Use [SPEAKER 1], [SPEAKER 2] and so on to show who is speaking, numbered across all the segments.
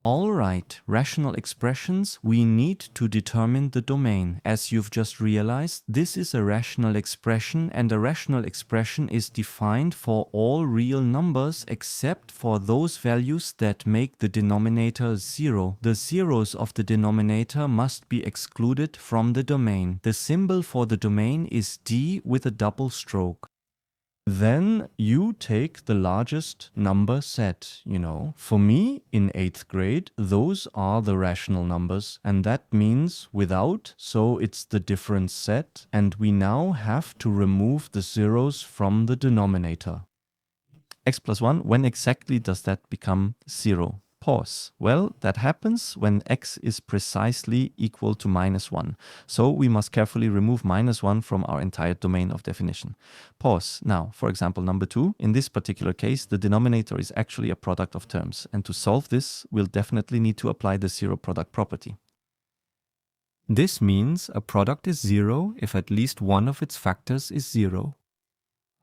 [SPEAKER 1] Alright, rational expressions, we need to determine the domain. As you've just realized, this is a rational expression, and a rational expression is defined for all real numbers except for those values that make the denominator 0. The zeros of the denominator must be excluded from the domain. The symbol for the domain is D with a double stroke. Then you take the largest number set, For me, in 8th grade, those are the rational numbers, and that means without, so it's the difference set, and we now have to remove the zeros from the denominator. X plus 1, when exactly does that become 0? Pause. Well, that happens when x is precisely equal to -1. So we must carefully remove -1 from our entire domain of definition. Pause. Now, for example, number 2. In this particular case, the denominator is actually a product of terms. And to solve this, we'll definitely need to apply the zero product property. This means a product is 0 if at least one of its factors is 0.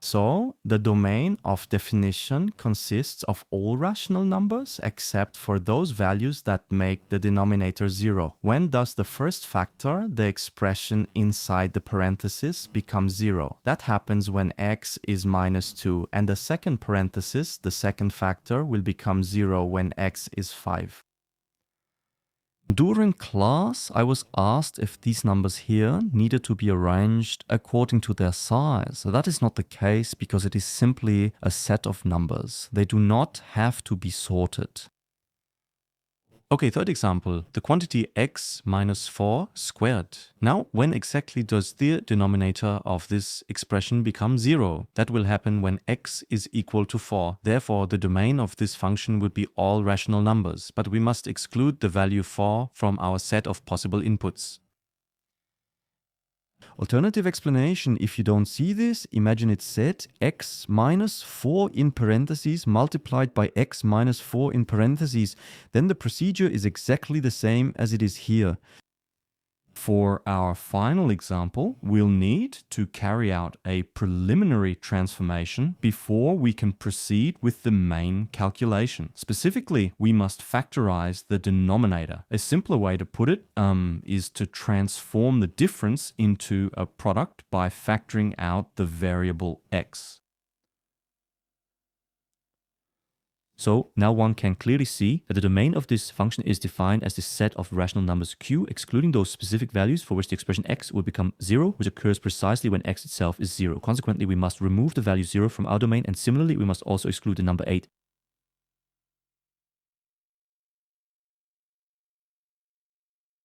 [SPEAKER 1] So, the domain of definition consists of all rational numbers except for those values that make the denominator 0. When does the first factor, the expression inside the parenthesis, become 0? That happens when x is -2, and the second parenthesis, the second factor, will become 0 when x is 5. During class, I was asked if these numbers here needed to be arranged according to their size. That is not the case because it is simply a set of numbers. They do not have to be sorted. Okay, third example, the quantity x minus 4 squared. Now, when exactly does the denominator of this expression become 0? That will happen when x is equal to 4. Therefore, the domain of this function would be all rational numbers, but we must exclude the value 4 from our set of possible inputs. Alternative explanation, if you don't see this, imagine it's set x minus 4 in parentheses multiplied by x minus 4 in parentheses. Then the procedure is exactly the same as it is here. For our final example, we'll need to carry out a preliminary transformation before we can proceed with the main calculation. Specifically, we must factorize the denominator. A simpler way to put it is to transform the difference into a product by factoring out the variable x. So now one can clearly see that the domain of this function is defined as the set of rational numbers q, excluding those specific values for which the expression x will become 0, which occurs precisely when x itself is 0. Consequently, we must remove the value 0 from our domain, and similarly, we must also exclude the number 8.